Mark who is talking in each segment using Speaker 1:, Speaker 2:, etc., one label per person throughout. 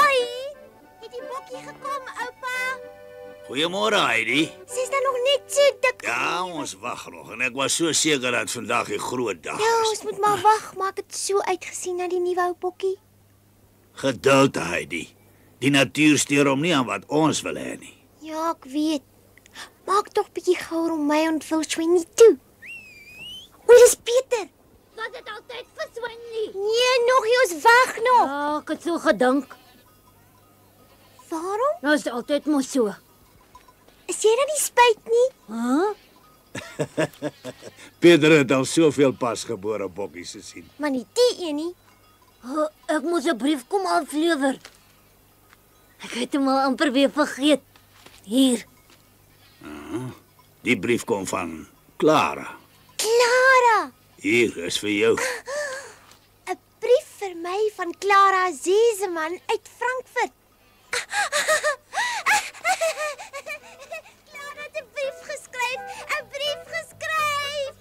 Speaker 1: Ai, het die bokkie gekom, oupa?
Speaker 2: Goeiemôre, Heidi.
Speaker 1: Sy's dan nog net so dik.
Speaker 2: Ja, ons wag nog en ek was so seker dat vandag die groot dag
Speaker 1: Ja,
Speaker 2: is.
Speaker 1: ons moet maar wag, maar ek het so uitgesien na die nuwe ou bokkie.
Speaker 2: Geduld, Heidi. Die natuur steur hom nie aan wat ons wil hê nie.
Speaker 1: Ja, ek weet. Maak tog bietjie gouer om my ontwil Swinnie toe. O, dis Pieter.
Speaker 3: Was dit altyd vir Swinnie?
Speaker 1: Nee, nog nie, ons wag nog.
Speaker 3: Ja, ek het so gedink.
Speaker 1: Waarom?
Speaker 3: Nou is dit altyd mos so.
Speaker 1: Is jy dan nie spyt nie?
Speaker 2: Peter het al soveel pasgebore bokkies gesien.
Speaker 1: Maar nie die een nie.
Speaker 3: Ek moes 'n brief kom aflewer. Ek het hom al amper weer vergeet. Hier.
Speaker 2: Die brief kom van Clara.
Speaker 1: Clara,
Speaker 2: Hier is vir jou.
Speaker 1: 'n brief vir my van Clara Zeseman uit Frankfurt. Clara het 'n brief geskryf, 'n brief geskryf.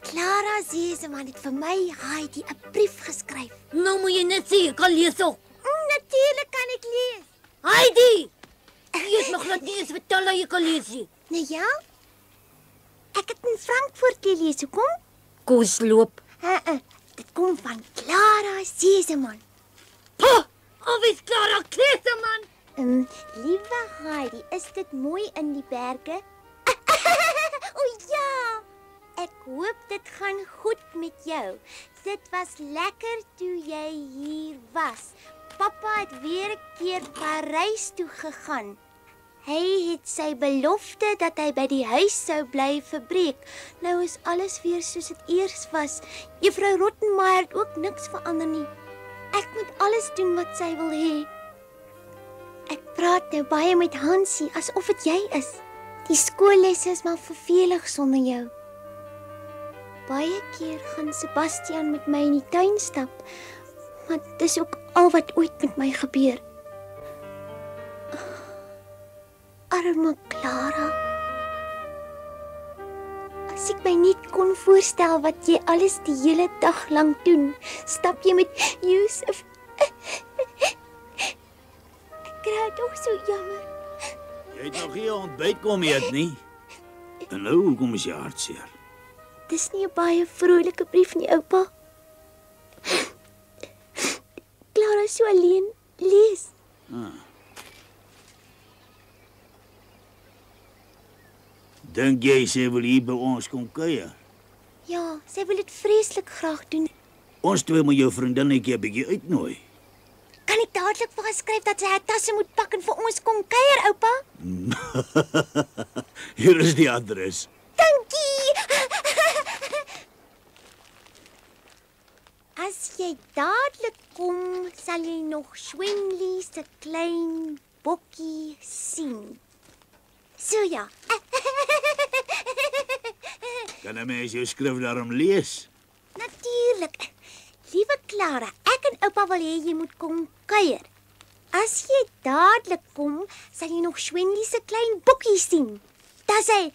Speaker 1: Clara Zeseman het vir my Heidi 'n brief geskryf.
Speaker 3: Nou moet jy net sê, ek kan lees ook.
Speaker 1: Natuurlik kan ek lees.
Speaker 3: Heidi! Jy het nog net nie eens vertel dat jy kan lees nie.
Speaker 1: Nou ja? Ek het in Frankfurt gelees, hoekom?
Speaker 3: Koos loop.
Speaker 1: Dit kom van Clara Zeseman.
Speaker 3: Pa! Of is Clara Kleeseman?
Speaker 1: Liewe Heidi, is dit mooi in die berge? O ja! Ek hoop dit gaan goed met jou. Dit was lekker toe jy hier was. Pappa het weer 'n keer Parys toe gegaan. Hy het sy belofte dat hy by die huis sou bly verbreek. Nou is alles weer soos dit eers was. Juffrou Rottenmeier het ook niks verander nie. Ek moet alles doen wat sy wil hê. Ek praat nou baie met Hansie asof dit jy is. Die skoollesse is maar vervelig sonder jou. Baie keer gaan Sebastian met my in die tuin stap, maar dis ook al wat ooit met my gebeur. Arme Clara. As ek my net kon voorstel wat jy alles die hele dag lank doen, stap jy met Josef. Ek kry tog so jammer.
Speaker 2: Jy het nog nie ontbyt kom eet nie. En nou, hoekom is jy hartseer?
Speaker 1: Dis nie 'n baie vrolike brief nie, oupa. Clara is so alleen. Lees.
Speaker 2: Dink jy sy wil hier by ons kom kuier?
Speaker 1: Ja, sy wil dit vreeslik graag doen.
Speaker 2: Ons twee moet jou vriendinnetjie 'n bietjie uitnooi.
Speaker 1: Kan ek dadelik vir haar skryf dat sy haar tasse moet pak en vir ons kom kuier, oupa?
Speaker 2: Hier is die adres.
Speaker 1: Dankie. As jy dadelik kom, sal jy nog Swinlie se klein bokkie sien. So ja.
Speaker 2: Kan 'n mens jou skrif daarom lees?
Speaker 1: Natuurlik. Liewe Clara, ek en oupa wil hê jy moet kom kuier. As jy dadelik kom, sal jy nog Swinlie se klein bokkie sien. Dis hy.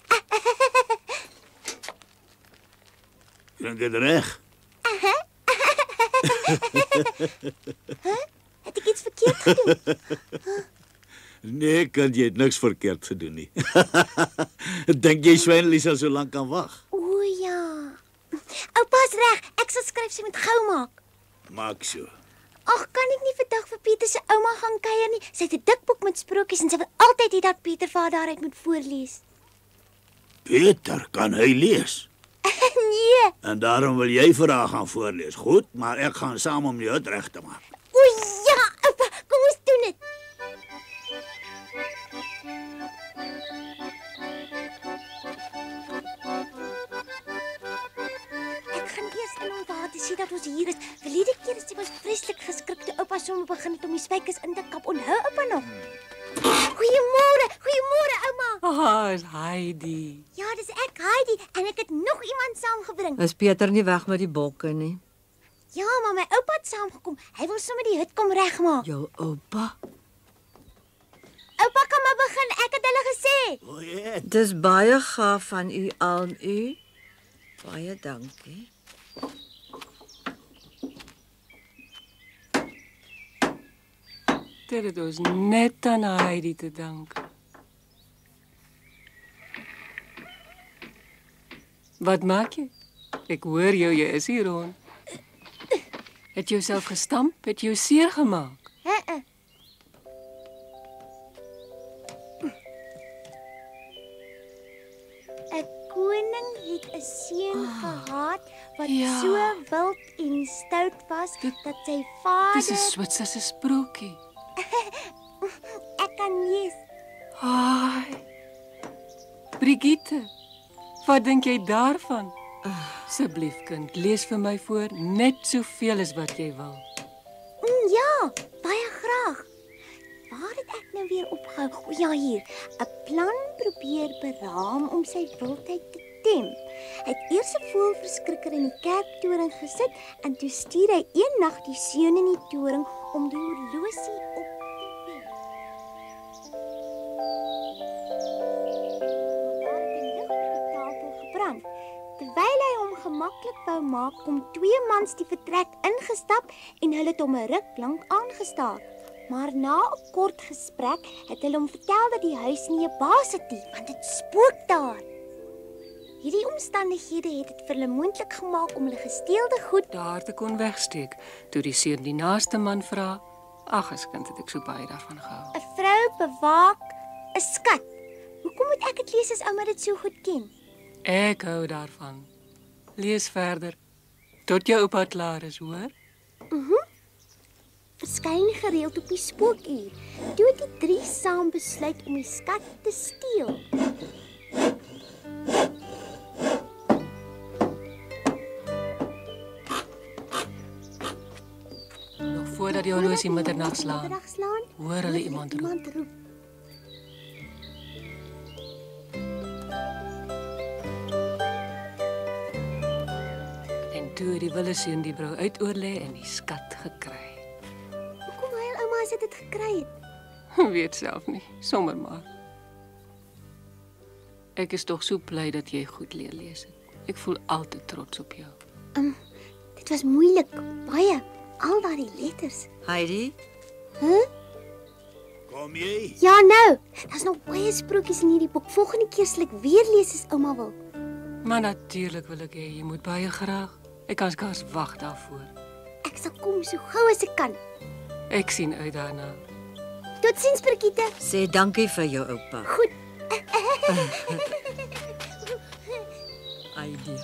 Speaker 2: Klink dit reg?
Speaker 1: Het ek iets verkeerd gedoen?
Speaker 2: Nee, kan jy het niks verkeerd gedoen nie. Dink jy Swinlie sal so lank kan wag?
Speaker 1: O ja. Oupa's reg. Ek sal skryf sy moet gou maak.
Speaker 2: Maak so.
Speaker 1: Ag, kan ek nie vandag vir Pieter se ouma gaan kuier nie? Sy het 'n dik boek met sprokies en sy wil altyd hê dat Pieter vir haar daaruit moet voorlees.
Speaker 2: Peter, kan hy lees?
Speaker 1: Nee.
Speaker 2: En daarom wil jy vir haar gaan voorlees. Goed, maar ek gaan saam om jou dit reg te maak.
Speaker 1: O ja, oupa, kom ons doen dit. Ek gaan eers in om waar te sien dat ons hier is. Verlede keer is sy was vreeslik geskrik toe oupa sommer begin het om die spykers in te kap. Onthou oupa nog? Goeiemôre, ouma.
Speaker 4: Is Heidi.
Speaker 1: Ja, dis ek, Heidi, en ek het nog iemand saamgebring.
Speaker 4: Is Peter nie weg met die bokke nie?
Speaker 1: Ja, maar my oupa het saamgekom. Hy wil sommer die hut kom regmaak.
Speaker 4: Jou oupa?
Speaker 1: Oupa kan maar begin. Ek het hulle gesê.
Speaker 2: O, ja.
Speaker 4: Dis baie gaaf van u aan u. Baie dankie.
Speaker 5: Dit het ons net aan Heidi te danken. Wat maak je? Ik hoor jou, je is hier rond. Het jy self gestamp? Het jy jou seer gemaak?
Speaker 1: 'n Koning het 'n seun gehad wat
Speaker 5: ja.
Speaker 1: so wild en stout was dat sy vader...
Speaker 5: Dis 'n Switserse sprokie.
Speaker 1: Ek kan lees.
Speaker 5: Ai. Brigitte, wat dink jy daarvan? Asseblief kind, lees vir my voor net soveel as wat jy wil.
Speaker 1: Ja, baie graag. Waar het ek nou weer opgehou? O ja, hier. 'n Plan probeer beraam om sy wildheid te tem. Hy het eers 'n voëlverskrikker in die kerktoring gesit en toe stuur hy eendag die seun in die toring om die horlosie op te wen. Maar daar het die lig op die tafel gebrand. Terwyl hy hom gemaklik wou maak, kom 2 mans die vertrek ingestap en hulle het hom 'n ruk lank aangestaar. Maar na 'n kort gesprek het hulle hom vertel dat die huis nie 'n baas het nie, want dit spook daar. Hierdie omstandighede het dit vir hulle moontlik gemaak om hulle gesteelde goed
Speaker 5: Daar te kon wegsteek, toe die seun die naaste man vra. Ag, as kind het ek so baie daarvan gehou.
Speaker 1: 'n vrou bewaak 'n skat. Hoekom moet ek dit lees as ouma dit so goed ken?
Speaker 5: Ek hou daarvan. Lees verder. Tot jou oupa klaar is, hoor?
Speaker 1: Verskyn gereeld op die spookuur. Toe het die 3 saam besluit om die skat te steel.
Speaker 5: Nog voordat die horlosie middernag slaan,
Speaker 1: Middag slaan,
Speaker 5: hoor hulle iemand roep.
Speaker 1: Iemand roep.
Speaker 5: En toe het die wille seun die brou uitoorlê en die skat gekry.
Speaker 1: Hoekom huil ouma as dit gekry het?
Speaker 5: Weet self nie, sommer maar. Ek is tog so bly dat jy goed leer lees het. Ek voel altyd trots op jou.
Speaker 1: Dit was moeilik, baie. Al daardie letters.
Speaker 4: Heidi,
Speaker 2: Kom jy?
Speaker 1: Ja, nou. Daar's nog baie sprokies in hierdie boek. Volgende keer sal ek weer lees as ouma wil.
Speaker 5: Maar natuurlik wil ek hê jy moet baie graag. Ek kan skaars wag daarvoor.
Speaker 1: Ek sal kom so gou as ek kan.
Speaker 5: Ek sien uit daarna.
Speaker 1: Totsiens, Brigitte.
Speaker 4: sê dankie vir jou oupa.
Speaker 1: Goed.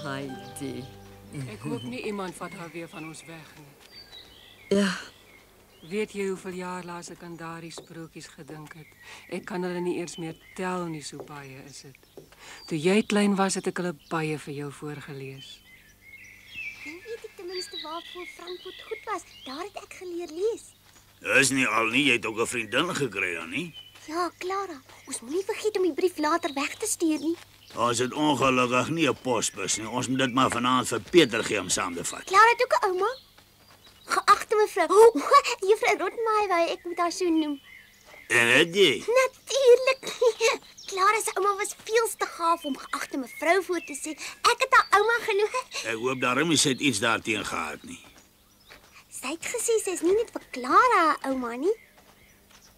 Speaker 4: Heidi.
Speaker 5: Ek hoop nie iemand vat haar weer van ons weg nie.
Speaker 4: Ja,
Speaker 5: Weet jy hoeveel jaar laas ek aan daardie sprokies gedink het? Ek kan hulle nie eers meer tel nie, so baie is dit. Toe jy klein was, het ek hulle baie vir jou voorgelees.
Speaker 1: Nou weet ek ten minste waarvoor Frankfurt goed was. Daar het ek geleer lees.
Speaker 2: Dis nie al nie, jy het ook 'n vriendin gekry dan nie.
Speaker 1: Ja, Clara. Ons moenie vergeet om die brief later weg te stuur nie.
Speaker 2: Ons het ongelukkig nie 'n posbus nie. Ons moet dit maar vanaand vir Pieter gee om saam te vat.
Speaker 1: Clara het ook 'n ouma. Geagte mevrou. Juffrou Rotmeijer wou ek moet haar so noem.
Speaker 2: En het jy?
Speaker 1: Natuurlik nie. Clara se ouma was veel te gaaf om geagte mevrou voor te sê. Ek het haar ouma genoem.
Speaker 2: Ek hoop daarom sy het iets daarteen gehad nie.
Speaker 1: Sy het gesê sy is nie net vir Clara 'n ouma nie.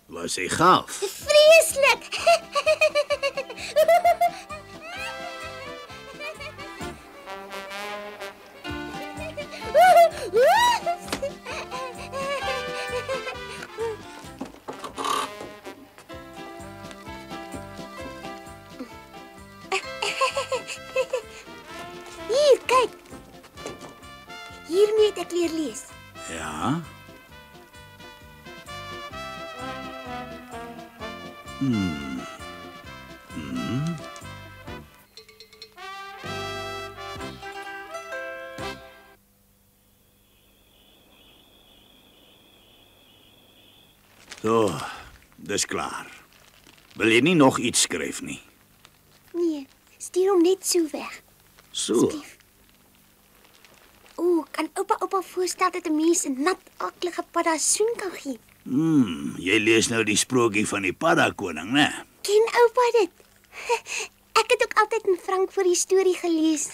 Speaker 2: Was sy gaaf?
Speaker 1: Vreeslik. Hier, kyk. Hiermee het ek leer lees.
Speaker 2: Ja? So, dis klaar. Wil jy nie nog iets skryf nie?
Speaker 1: Nee, stuur hom net so weg.
Speaker 2: So.
Speaker 1: Asseblief. Kan oupa voorstel dat 'n mens 'n nat, akelige paddasoen kan gee?
Speaker 2: Jy lees nou die sprokie van die paddakoning, né?
Speaker 1: Ken oupa dit? Ek het ook altyd in Frankfurt die storie gelees.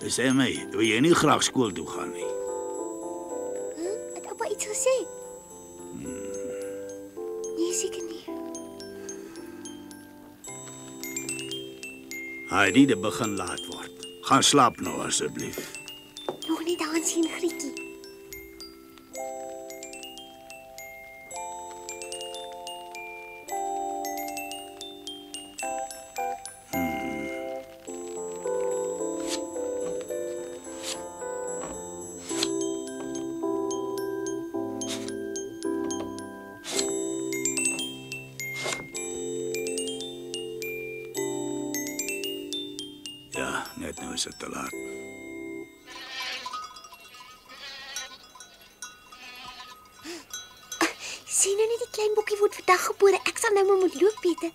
Speaker 2: Sê my, wil jy nie graag skool toe gaan nie?
Speaker 1: Het oupa iets gesê? Nee, seker nie.
Speaker 2: Heidi, dit begin laat word. Gaan slaap nou asseblief.
Speaker 1: Nog nie daar sien, Grietjie.
Speaker 2: Ja, net nou is dit te laat.
Speaker 1: Sien nou nie die klein bokkie word vandag gebore. Ek sal nou maar moet loop, Peter.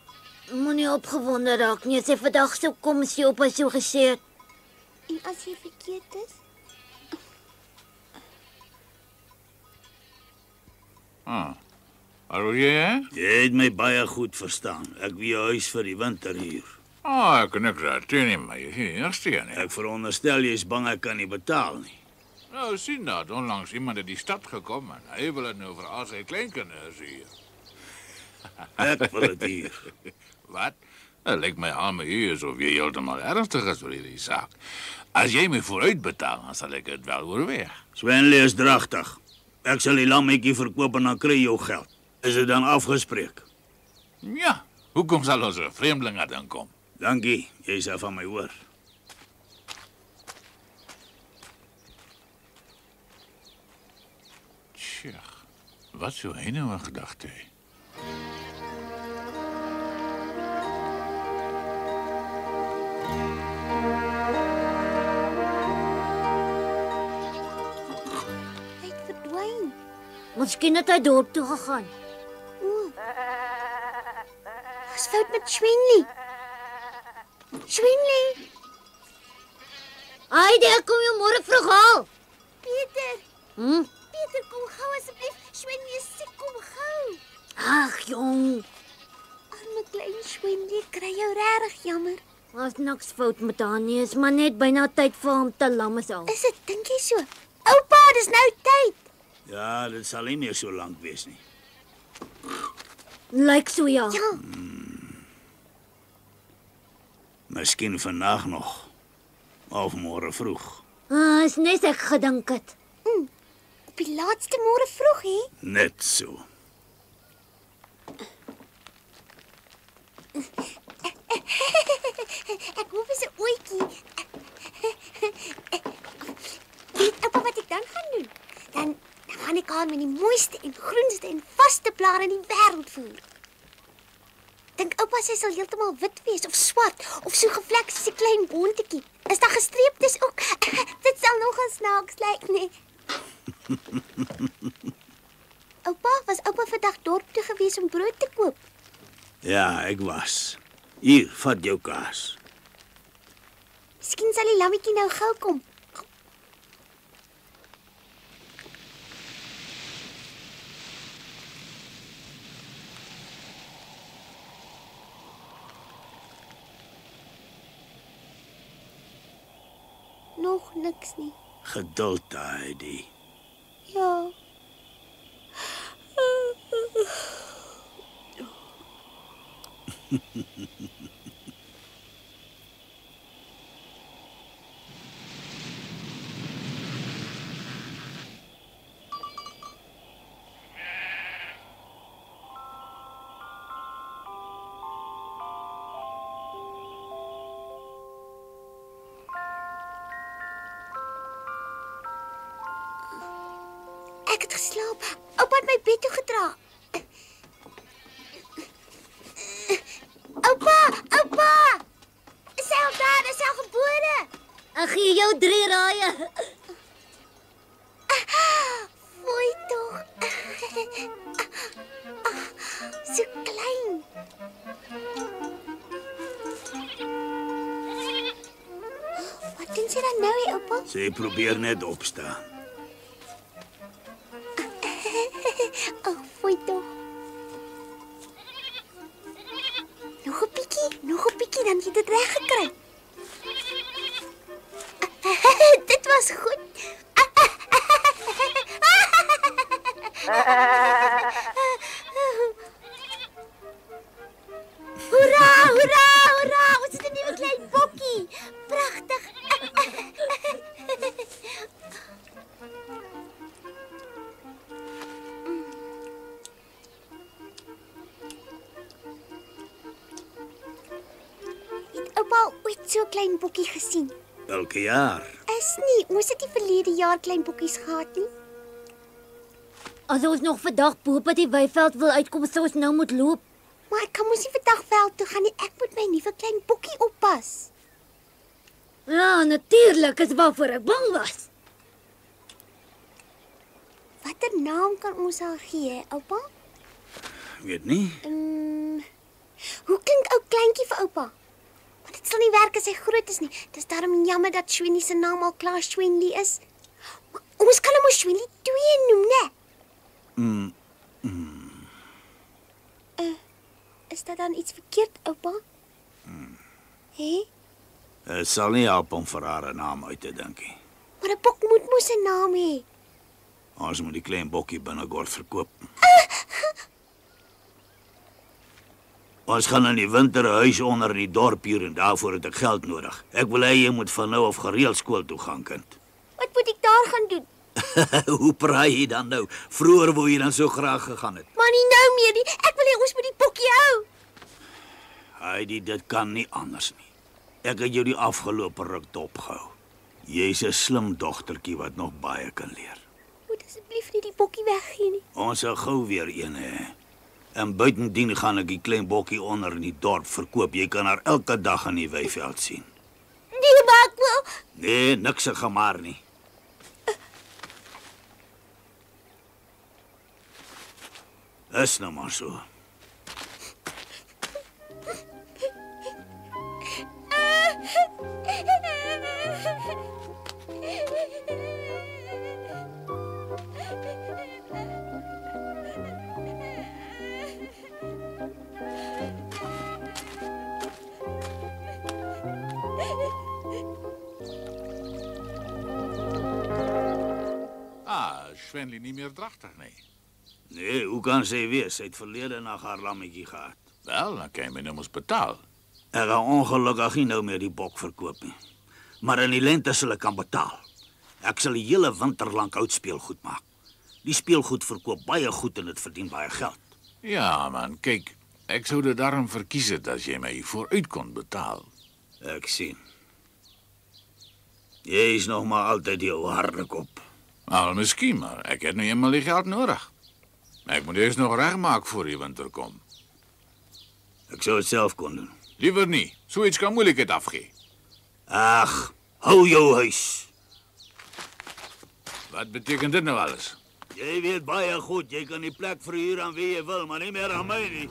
Speaker 3: Moenie opgewonde raak nie. As hy vandag sou kom, as jy op hy so gesê het.
Speaker 1: En as jy verkeerd is?
Speaker 6: Hallo jy?
Speaker 2: Jy het my baie goed verstaan. Ek wil jou huis vir die winter huur.
Speaker 6: Ek kan niks daarteen nie, maar jy is nie die eerste een nie.
Speaker 2: Ek veronderstel jy is bang ek kan nie betaal nie.
Speaker 6: Nou, sien dat, onlangs iemand uit die stad gekom en hy wil het nou vir al sy kleinkinders hier.
Speaker 2: Ek wil dit huur.
Speaker 6: Wat? Het lyk my aan my hier asof jy heeltemal ernstig is vir hierdie saak. As jy my vooruit betaal, dan sal ek het wel oorweeg.
Speaker 2: Swenley is dragtig. Ek sal die lammetjie verkoop en dan kry jy jou geld. Is dit dan afgespreek?
Speaker 6: Ja, hoekom sal ons 'n vreemdeling dan kom?
Speaker 2: Dankie, jy sal van my hoor.
Speaker 6: Tja, wat sou hy nou in gedagte hê?
Speaker 1: Hy het verdwyn.
Speaker 3: Miskien het hy dorp toe gegaan.
Speaker 1: Wat is fout met Swenley? Swenley,
Speaker 3: Heidi, ek kom jou môre vroeg haal.
Speaker 1: Peter.
Speaker 3: Hm?
Speaker 1: Peter, kom gou asseblief. Swenley is siek, kom gou.
Speaker 3: Ag, jong.
Speaker 1: Arme klein Swenley, kry jou regtig jammer.
Speaker 3: Daar's niks fout met haar nie. Is maar net byna tyd vir hom te lam is al.
Speaker 1: Is dit, dink jy so? Oupa, dis nou tyd.
Speaker 2: Ja, dit sal nie meer so lank wees nie.
Speaker 3: Lyk so ja.
Speaker 1: Ja,
Speaker 2: Miskien vandag nog. Of môre vroeg.
Speaker 3: Is net ek gedink het.
Speaker 1: op die laaste môre vroeg, hè?
Speaker 2: Net so.
Speaker 1: Ek hoop is 'n oetjie. Weet oupa wat ek dan gaan doen? Dan gaan ek haar met die mooiste en groenste en vaste blare in die wêreld voer. Dink oupa sy sal heeltemal wit wees of swart of so gevlek soos 'n klein bontetjie. Is daar gestreeptes ook? Dit sal nogal snaaks lyk, nee. Oupa, was oupa vandag dorp toe gewees om brood te koop?
Speaker 2: Ja, ek was. Hier, vat jou kaas.
Speaker 1: Miskien sal die lammetjie nou gou kom. Nog niks nie.
Speaker 2: Geduld, Heidi.
Speaker 1: Ja. Ek het geslaap. Oupa het my bed toe gedra. Oupa! Is hy al daar? Is hy al gebore?
Speaker 3: Ek gee jou 3 raaie.
Speaker 1: Mooi tog. So klein. Wat doen sy dan nou, hè, oupa?
Speaker 2: Sy probeer net opstaan.
Speaker 1: Mooi tog. Nog 'n bietjie, dan het jy dit reg gekry. oupa al ooit so 'n klein bokkie gesien?
Speaker 2: Elke jaar.
Speaker 1: Is nie, ons het nie verlede jaar klein bokkies gehad nie.
Speaker 3: As ons nog vandag bo op die weiveld wil uitkom, sou ons nou moet loop.
Speaker 1: Maar ek kan mos nie vandag veld toe gaan nie. Ek moet my nuwe klein bokkie oppas.
Speaker 3: Ja, natuurlik, is waarvoor ek bang was.
Speaker 1: Watter naam kan ons haar gee, oupa?
Speaker 2: Weet nie.
Speaker 1: Hoe klink ou kleintjie vir oupa? Maar dit sal nie werk as hy groot is nie. Dis daarom jammer dat Shwenny se naam al klaar Shwenly is. Maar ons kan hom mos Shwenly 2 noem, né? Is dat dan iets verkeerd, oupa? Hé?
Speaker 2: Dit sal nie help om vir haar 'n naam uit te dink nie.
Speaker 1: Maar 'n bok moet mos 'n naam hê.
Speaker 2: Ons moet die klein bokkie binnekort verkoop. Ons gaan in die winter 'n huis onder in die dorp huur en daarvoor het ek geld nodig. Ek wil hê jy moet van nou af gereeld skool toe gaan, kind.
Speaker 1: Wat moet ek daar gaan doen?
Speaker 2: Hoe praai jy dan nou? Vroeër wou jy dan so graag gegaan het.
Speaker 1: Maar nie nou meer nie. Ek wil hê ons moet die bokkie hou.
Speaker 2: Heidi, dit kan nie anders nie. Ek het jou die afgelope ruk dopgehou. Jy's 'n slim dogtertjie wat nog baie kan leer.
Speaker 1: Moet asseblief nie die bokkie weggee nie.
Speaker 2: Ons sal gou weer een hê. En buitendien gaan ek die klein bokkie onder in die dorp verkoop. Jy kan haar elke dag in die weiveld sien.
Speaker 1: Nee, maar ek wil.
Speaker 2: Nee, niks se gemaar nie. Is nou maar so.
Speaker 6: Shwenly nie meer dragtig nie.
Speaker 2: Nee, hoe kan sy wees? Sy het verlede nag haar lammetjie gehad.
Speaker 6: Wel, dan kan jy my nou mos betaal.
Speaker 2: Ek gaan ongelukkig nie nou meer die bok verkoop nie. Maar in die lente sal ek kan betaal. Ek sal die hele winter lank oud speelgoed maak. Die speelgoed verkoop baie goed en dit verdien baie geld.
Speaker 6: Ja, man, kyk, ek sou dit daarom verkies het as jy my vooruit kon betaal.
Speaker 2: Ek sien. Jy is nog maar altyd jou harde kop.
Speaker 6: Al miskien, maar ek het nou eenmal die geld nodig. Ek moet eers nog regmaak voor die winter kom.
Speaker 2: Ek sou dit self kon doen.
Speaker 6: Liewer nie, so iets kan moeilikheid afgee.
Speaker 2: Ag, hou jou huis.
Speaker 6: Wat beteken dit nou alles?
Speaker 2: Jy weet baie goed, jy kan die plek verhuur aan wie jy wil, maar nie meer aan my nie.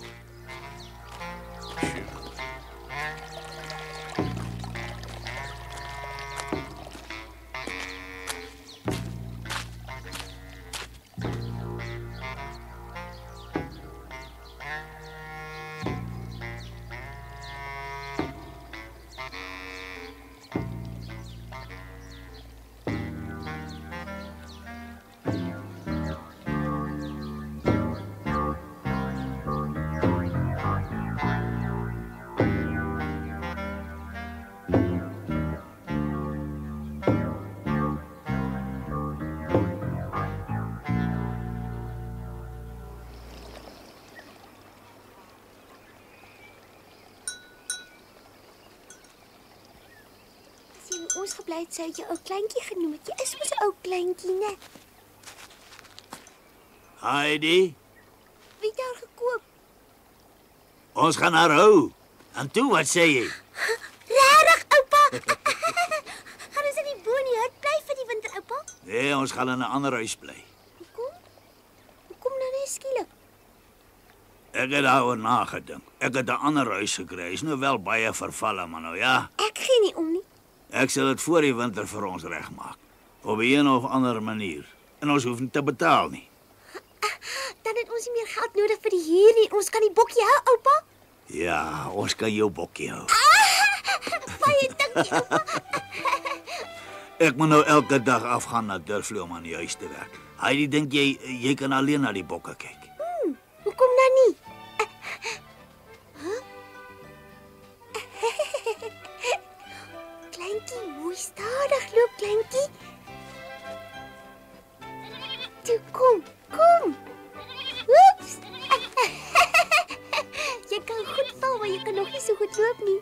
Speaker 1: Ons gebly het, sou jy ou kleintjie genoem het. Jy is mos 'n ou kleintjie, né?
Speaker 2: Heidi,
Speaker 1: Wie het haar gekoop?
Speaker 2: ons gaan haar hou. En toe, wat sê jy?
Speaker 1: Regtig, oupa? Gaan ons in die boon die hut bly vir die winter, oupa?
Speaker 2: Nee, ons gaan in 'n ander huis bly.
Speaker 1: Hoekom? Hoekom nou net skielik?
Speaker 2: Ek het daaroor nagedink. Ek het 'n ander huis gekry. Is nou wel baie vervalle, maar nou ja.
Speaker 1: Ek gee nie om nie.
Speaker 2: Ek sal dit voor die winter vir ons regmaak. Op 'n een of ander manier. En ons hoef nie te betaal nie.
Speaker 1: Dan het ons nie meer geld nodig vir die huur nie. Ons kan die bokkie hou, oupa.
Speaker 2: Ja, ons kan jou bokkie hou.
Speaker 1: Baie dankie, oupa.
Speaker 2: Ek moet nou elke dag afgaan na Durfley om aan die huis te werk. Heidi, dink jy kan alleen na die bokke kyk?
Speaker 1: Hoekom nou nie? Kleintjie, mooi stadig loop, kleintjie. Toe, kom. Oeps. Jy kan goed val, maar jy kan nog nie so goed loop nie.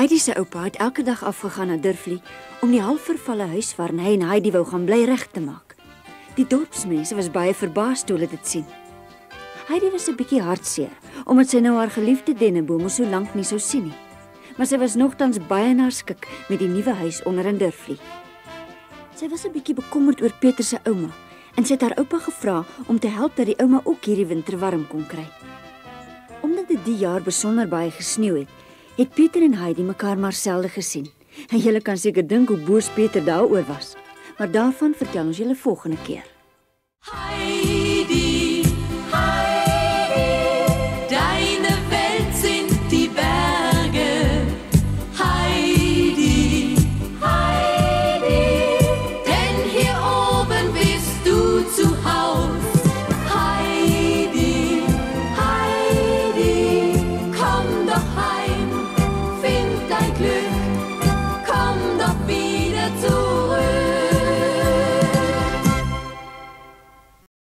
Speaker 7: Heidi se oupa het elke dag afgegaan na Durfli om die halfvervalle huis waarin hy en Heidi wou gaan bly reg te maak. Die dorpsmense was baie verbaas toe hulle dit sien. Heidi was 'n bietjie hartseer, omdat sy nou haar geliefde denneboom so lank nie sou sien nie. Maar sy was nogtans baie na skik met die nuwe huis onder in Durfli. Sy was 'n bietjie bekommerd oor Peter se ouma en sy het haar oupa gevra om te help dat die ouma ook hierdie winter warm kon kry. Omdat dit die jaar besonder baie gesneeu het, het Peter en Heidi mekaar maar selde gesien. En julle kan seker dink hoe boos Peter daaroor was. Maar daarvan vertel ons julle volgende keer.
Speaker 8: Heidi.